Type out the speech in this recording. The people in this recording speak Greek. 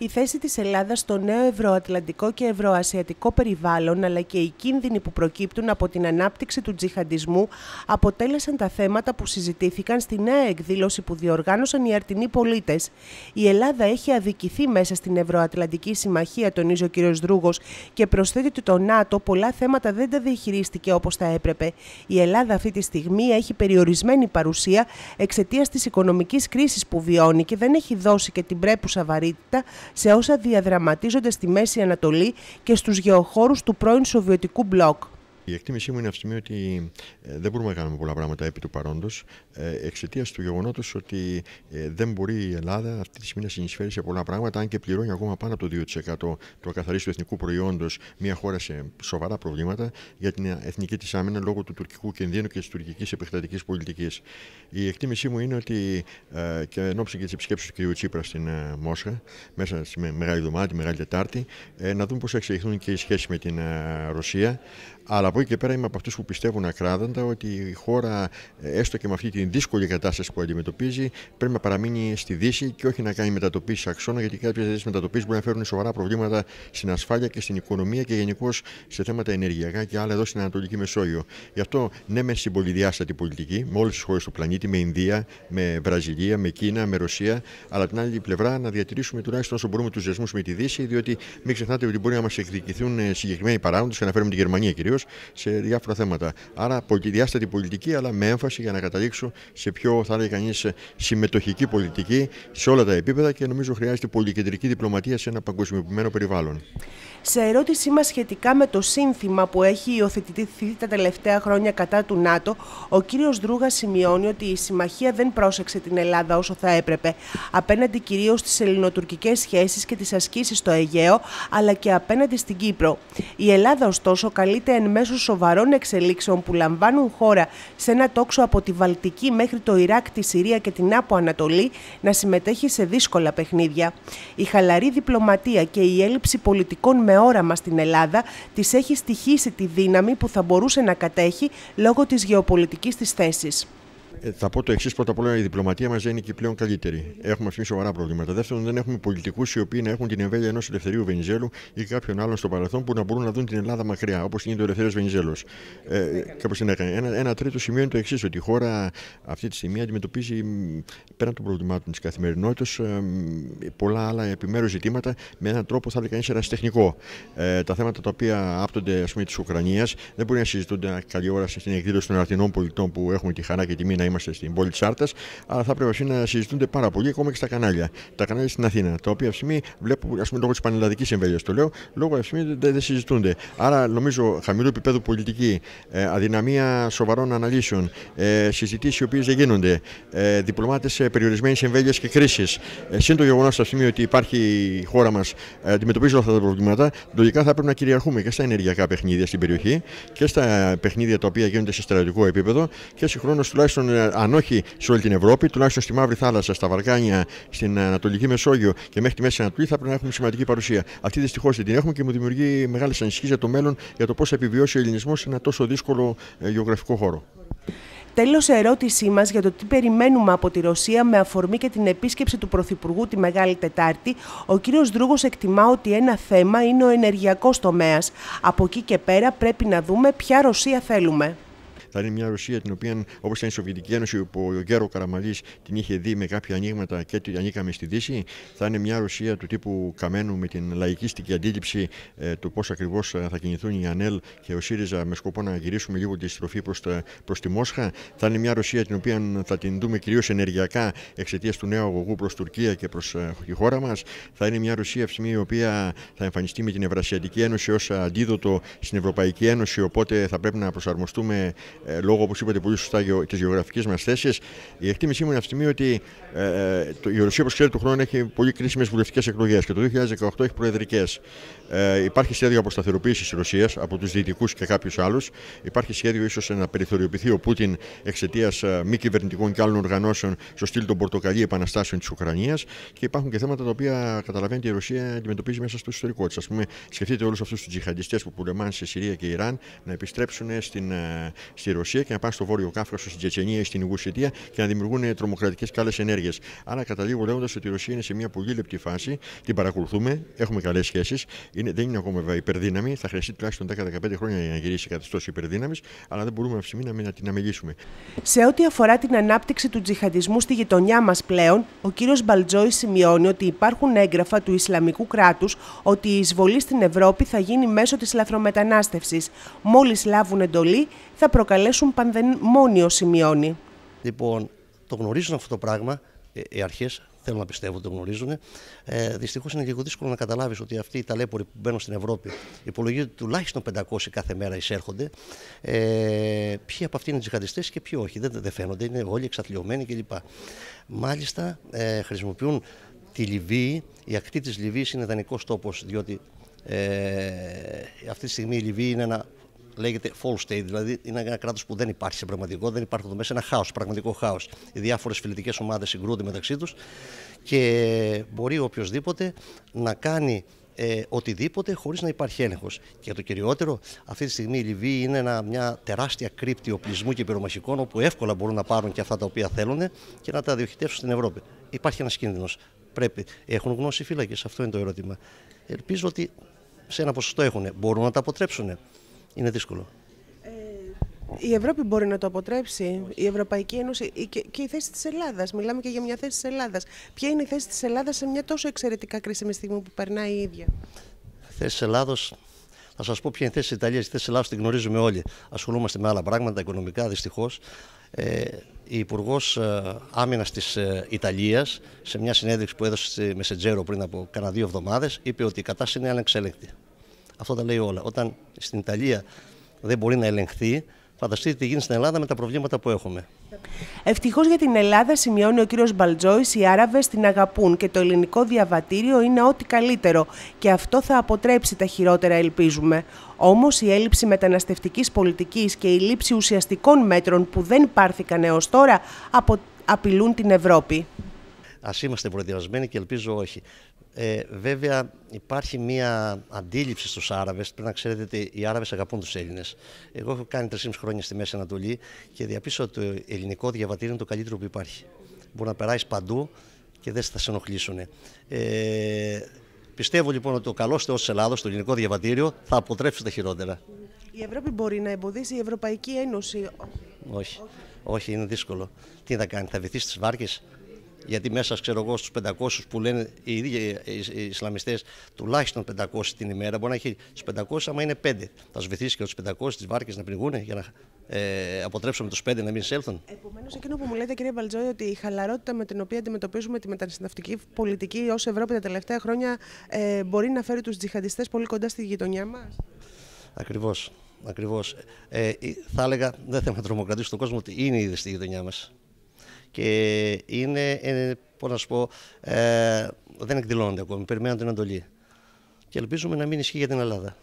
Η θέση της Ελλάδας στο νέο ευρωατλαντικό και ευρωασιατικό περιβάλλον, αλλά και οι κίνδυνοι που προκύπτουν από την ανάπτυξη του τζιχαντισμού, αποτέλεσαν τα θέματα που συζητήθηκαν στη νέα εκδήλωση που διοργάνωσαν οι αρτινοί πολίτες. Η Ελλάδα έχει αδικηθεί μέσα στην Ευρωατλαντική Συμμαχία, τονίζει ο κ. Δρούγος, και προσθέτει ότι το ΝΑΤΟ πολλά θέματα δεν τα διαχειρίστηκε όπως θα έπρεπε. Η Ελλάδα αυτή τη στιγμή έχει περιορισμένη παρουσία εξαιτίας της οικονομικής κρίσης που βιώνει και δεν έχει δώσει και την πρέπουσα βαρύτητα σε όσα διαδραματίζονται στη Μέση Ανατολή και στους γεωχώρους του πρώην Σοβιετικού μπλοκ. Η εκτίμησή μου είναι αυτή ότι δεν μπορούμε να κάνουμε πολλά πράγματα επί του παρόντος εξαιτίας του γεγονότος ότι δεν μπορεί η Ελλάδα αυτή τη στιγμή να συνεισφέρει σε πολλά πράγματα, αν και πληρώνει ακόμα πάνω από το 2% του ακαθαρίστου εθνικού προϊόντος μια χώρα σε σοβαρά προβλήματα για την εθνική της άμυνα λόγω του τουρκικού κινδύνου και της τουρκικής επεκτατικής πολιτικής. Η εκτίμησή μου είναι ότι και εν ώψη και της επισκέψης του κ. Τσίπρα στην Μόσχα, μέσα στη Μεγάλη Εβδομάδα, τη Μεγάλη Τετάρτη, να δούμε πώς θα εξελιχθούν και οι σχέσεις με την Ρωσία. Αλλά από εκεί και πέρα είμαι από αυτούς που πιστεύουν ακράδαντα ότι η χώρα, έστω και με αυτή τη δύσκολη κατάσταση που αντιμετωπίζει, πρέπει να παραμείνει στη Δύση και όχι να κάνει μετατοπίσεις αξώνα, γιατί κάποιες τέτοιες μετατοπίσεις μπορεί να φέρουν σοβαρά προβλήματα στην ασφάλεια και στην οικονομία και γενικώς σε θέματα ενεργειακά και άλλα εδώ στην Ανατολική Μεσόγειο. Γι' αυτό ναι, μεν στην πολυδιάστατη πολιτική, με όλες τις χώρες του πλανήτη, με Ινδία, με Βραζιλία, με Κίνα, με Ρωσία, αλλά την άλλη πλευρά να διατηρήσουμε τουλάχιστον όσο μπορούμε τους δεσμούς με τη Δύση, διότι μην ξεχνάτε ότι μπορεί να μας εκδικηθούν συγκεκριμένοι παράγοντες, και αναφέρουμε τη Γερμανία κυρίως, σε διάφορα θέματα. Άρα πολυδιάστατη πολιτική, αλλά με έμφαση για να καταλήξω σε πιο, θα έλεγε κανείς, συμμετοχική πολιτική σε όλα τα επίπεδα, και νομίζω χρειάζεται πολυκεντρική διπλωματία σε ένα παγκοσμιοποιημένο περιβάλλον. Σε ερώτησή μας σχετικά με το σύνθημα που έχει υιοθετηθεί τα τελευταία χρόνια κατά του ΝΑΤΟ, ο κύριος Δρούγας σημειώνει ότι η συμμαχία δεν πρόσεξε την Ελλάδα όσο θα έπρεπε, απέναντι κυρίως στις ελληνοτουρκικές σχέσεις και τις ασκήσεις στο Αιγαίο, αλλά και απέναντι στην Κύπρο. Η Ελλάδα, ωστόσο, καλείται εν μέσω σοβαρών εξελίξεων που λαμβάνουν χώρα σε ένα τόξο από τη Βαλτική μέχρι το Ιράκ, τη Συρία και την Άπο Ανατολή, να συμμετέχει σε δύσκολα παιχνίδια. Η χαλαρή διπλωματία και η έλλειψη πολιτικών με όραμα στην Ελλάδα της έχει στοιχήσει τη δύναμη που θα μπορούσε να κατέχει λόγω της γεωπολιτικής της θέσης. Θα πω το εξής: πρώτα απ' όλα, η διπλωματία μας δεν είναι και πλέον καλύτερη. Έχουμε αυτή σοβαρά προβλήματα. Δεύτερον, δεν έχουμε πολιτικούς οι οποίοι να έχουν την εμβέλεια ενός Ελευθερίου Βενιζέλου ή κάποιον άλλον στο παρελθόν που να μπορούν να δουν την Ελλάδα μακριά, όπως γίνεται ο Ελευθέριος Βενιζέλος. Κάπως την έκανε. Ένα τρίτο σημείο είναι το εξής: ότι η χώρα αυτή τη στιγμή αντιμετωπίζει πέραν των προβλημάτων της καθημερινότητας πολλά άλλα επιμέρους ζητήματα με έναν τρόπο, θα έλεγα κανείς, ερασιτεχνικό. Τα θέματα τα οποία άπτονται, ας πούμε, της Ουκρανίας δεν μπορεί να συζητούνται καλή ώρα στην εκδήλωση των αρτινών πολιτών που έχουμε τη χαρά και τιμή να είμαστε στην πόλη της Άρτας, αλλά θα πρέπει να συζητούνται πάρα πολύ ακόμα και στα κανάλια. Τα κανάλια στην Αθήνα, τα οποία αυτή τη στιγμή βλέπω, ας πούμε, λόγω της πανελλαδικής εμβέλειας το λέω, λόγω αυτή τη στιγμή δεν συζητούνται. Άρα, νομίζω, χαμηλού επίπεδου πολιτική, αδυναμία σοβαρών αναλύσεων, συζητήσεις οι οποίες δεν γίνονται, διπλωμάτες περιορισμένης εμβέλειας και κρίσης. Συν το γεγονός αυτή τη στιγμή ότι υπάρχει η χώρα μας, αντιμετωπίζει όλα αυτά τα προβλήματα, λογικά θα πρέπει να κυριαρχούμε και στα ενεργειακά παιχνίδια στην περιοχή και στα παιχνίδια τα οποία γίνονται σε στρατιωτικό επίπεδο και συγχρόνως, τουλάχιστον, αν όχι σε όλη την Ευρώπη, τουλάχιστον στη Μαύρη Θάλασσα, στα Βαλκάνια, στην Ανατολική Μεσόγειο και μέχρι τη Μέση Ανατολή, θα πρέπει να έχουμε σημαντική παρουσία. Αυτή δυστυχώς δεν την έχουμε και μου δημιουργεί μεγάλες ανησυχίες για το μέλλον, για το πώς θα επιβιώσει ο ελληνισμός σε ένα τόσο δύσκολο γεωγραφικό χώρο. Τέλος, ερώτησή μας για το τι περιμένουμε από τη Ρωσία με αφορμή και την επίσκεψη του Πρωθυπουργού τη Μεγάλη Τετάρτη, ο κύριος Δρούγος εκτιμά ότι ένα θέμα είναι ο ενεργειακός τομέας. Από εκεί και πέρα πρέπει να δούμε ποια Ρωσία θέλουμε. Θα είναι μια Ρωσία την οποία, όπως ήταν η Σοβιετική Ένωση, που ο Γκέρο Καραμαλής την είχε δει με κάποια ανοίγματα και ανήκαμε στη Δύση. Θα είναι μια Ρωσία του τύπου Καμένου, με την λαϊκίστικη αντίληψη του πώς ακριβώς θα κινηθούν η ΑΝΕΛ και ο ΣΥΡΙΖΑ, με σκοπό να γυρίσουμε λίγο τη στροφή προς τη Μόσχα. Θα είναι μια Ρωσία την οποία θα την δούμε κυρίως ενεργειακά εξαιτίας του νέου αγωγού προς Τουρκία και προς τη χώρα μας. Θα είναι μια Ρωσία αυτή η οποία θα εμφανιστεί με την Ευρασιατική Ένωση ως αντίδοτο στην Ευρωπαϊκή Ένωση. Οπότε θα πρέπει να προσαρμοστούμε λόγω, όπως είπατε πολύ σωστά, της γεωγραφικής μας θέσης. Η εκτίμησή μου είναι αυτή τη στιγμή ότι η Ρωσία, όπως ξέρετε, του χρόνου έχει πολύ κρίσιμες βουλευτικές εκλογές και το 2018 έχει προεδρικές. Υπάρχει σχέδιο αποσταθεροποίησης της Ρωσίας από τους δυτικούς και κάποιους άλλους. Υπάρχει σχέδιο ίσως να περιθωριοποιηθεί ο Πούτιν εξαιτίας μη κυβερνητικών και άλλων οργανώσεων στο στυλ των πορτοκαλί επαναστάσεων της Ουκρανίας. Και υπάρχουν και θέματα τα οποία καταλαβαίνετε η Ρωσία αντιμετωπίζει μέσα στο ιστορικό της. Ας πούμε, σκεφτείτε όλους αυτούς τους τζιχαντιστές που πολεμάνε σε Συρία και Ιράν να επιστρέψουν στη στη Ρωσία και να πάνε στο Βόρειο Κάφκασο, στην Τσετσενία ή στην Ιγουσιτία και να δημιουργούν τρομοκρατικές και άλλες ενέργειες. Άρα καταλήγω λέγοντας ότι η Ρωσία είναι σε μια πολύ λεπτή φάση, την παρακολουθούμε, έχουμε καλές σχέσεις, δεν είναι ακόμα βέβαια υπερδύναμη, θα χρειαστεί τουλάχιστον 10-15 χρόνια για να γυρίσει καθεστώς υπερδύναμης, αλλά δεν μπορούμε αυτή τη στιγμή να την αμελήσουμε. Σε ό,τι αφορά την ανάπτυξη του τζιχαντισμού στη γειτονιά μας πλέον, ο κύριος Μπαλτζόης σημειώνει ότι υπάρχουν έγγραφα του Ισλαμικού κράτους ότι η εισβολή στην Ευρώπη θα γίνει μέσω της λαθρομετανάστευσης. Μόλις λάβουν εντολή, θα προκαλέσουν πανδαιμόνιο, σημειώνει. Λοιπόν, το γνωρίζουν αυτό το πράγμα οι αρχές. Θέλω να πιστεύω ότι το γνωρίζουν. Δυστυχώς είναι λίγο δύσκολο να καταλάβεις ότι αυτοί οι ταλέποροι που μπαίνουν στην Ευρώπη, υπολογίζονται τουλάχιστον 500 κάθε μέρα εισέρχονται. Ποιοι από αυτοί είναι τζιχαντιστές και ποιοι όχι. Δεν φαίνονται, είναι όλοι εξαθλιωμένοι κλπ. Μάλιστα χρησιμοποιούν τη Λιβύη. Η ακτή της Λιβύης είναι ιδανικός τόπος, διότι αυτή τη στιγμή η Λιβύη είναι ένα. Λέγεται false state, δηλαδή είναι ένα κράτος που δεν υπάρχει σε πραγματικό, δεν υπάρχουν εδώ μέσα, ένα χάος, πραγματικό χάος. Οι διάφορες φιλετικές ομάδες συγκρούνται μεταξύ τους και μπορεί οποιοδήποτε να κάνει οτιδήποτε χωρίς να υπάρχει έλεγχος. Και το κυριότερο, αυτή τη στιγμή η Λιβύη είναι μια τεράστια κρύπτη οπλισμού και πυρομαχικών, όπου εύκολα μπορούν να πάρουν και αυτά τα οποία θέλουν και να τα διοχετεύσουν στην Ευρώπη. Υπάρχει ένας κίνδυνος. Έχουν γνώση οι φύλακες, αυτό είναι το ερώτημα. Ελπίζω ότι σε ένα ποσοστό έχουν. Μπορούν να τα αποτρέψουν. Είναι δύσκολο. Η Ευρώπη μπορεί να το αποτρέψει, η Ευρωπαϊκή Ένωση και η θέση της Ελλάδας. Μιλάμε και για μια θέση της Ελλάδας. Ποια είναι η θέση της Ελλάδας σε μια τόσο εξαιρετικά κρίσιμη στιγμή που περνάει η ίδια? Η θέση της Ελλάδος, θα σας πω ποια είναι η θέση της Ιταλίας. Η θέση της Ελλάδος την γνωρίζουμε όλοι. Ασχολούμαστε με άλλα πράγματα, οικονομικά δυστυχώς. Η Υπουργός Άμυνας της Ιταλίας, σε μια συνέντευξη που έδωσε στη Μεσεντζέρο πριν από κάνα 2 εβδομάδες, είπε ότι η κατάσταση είναι ανεξέλεγκτη. Αυτό τα λέει όλα. Όταν στην Ιταλία δεν μπορεί να ελεγχθεί, φανταστείτε τι γίνει στην Ελλάδα με τα προβλήματα που έχουμε. Ευτυχώς για την Ελλάδα, σημειώνει ο κύριος Μπαλτζόης, οι Άραβες την αγαπούν και το ελληνικό διαβατήριο είναι ό,τι καλύτερο και αυτό θα αποτρέψει τα χειρότερα, ελπίζουμε. Όμως η έλλειψη μεταναστευτικής πολιτικής και η λήψη ουσιαστικών μέτρων που δεν πάρθηκαν έως τώρα απειλούν την Ευρώπη. Ας είμαστε προετοιμασμένοι και ελπίζω όχι. Βέβαια υπάρχει μια αντίληψη στους Άραβες. Πρέπει να ξέρετε ότι οι Άραβες αγαπούν τους Έλληνες. Εγώ έχω κάνει 3,5 χρόνια στη Μέση Ανατολή και διαπίστωσα ότι το ελληνικό διαβατήριο είναι το καλύτερο που υπάρχει. Μπορεί να περάσει παντού και δεν θα σε ενοχλήσουν. Πιστεύω λοιπόν ότι ο καλός Θεός της Ελλάδος, το ελληνικό διαβατήριο, θα αποτρέψει τα χειρότερα. Η Ευρώπη μπορεί να εμποδίσει, η Ευρωπαϊκή Ένωση? Όχι, είναι δύσκολο. Τι θα κάνει, θα βυθίσει τις βάρκες? Γιατί μέσα, ξέρω εγώ, στους 500 που λένε οι ίδιοι οι Ισλαμιστές, τουλάχιστον 500 την ημέρα, μπορεί να έχει τους 500, άμα είναι 5. Θα σου βυθίσει και τους 500 τις βάρκες να πνιγούν για να αποτρέψουμε τους 5 να μην εισέλθουν. Επομένως, εκείνο που μου λέτε, κύριε Μπαλτζόη, ότι η χαλαρότητα με την οποία αντιμετωπίζουμε τη μεταναστευτική πολιτική ως Ευρώπη τα τελευταία χρόνια μπορεί να φέρει τους τζιχαντιστές πολύ κοντά στη γειτονιά μας. Ακριβώς. Θα έλεγα, δεν θέλω να τρομοκρατήσω τον κόσμο, ότι είναι ήδη στη γειτονιά μας. Και είναι, πώς να σου πω, δεν εκδηλώνονται ακόμη, περιμένουν την εντολή. Και ελπίζουμε να μην ισχύει για την Ελλάδα.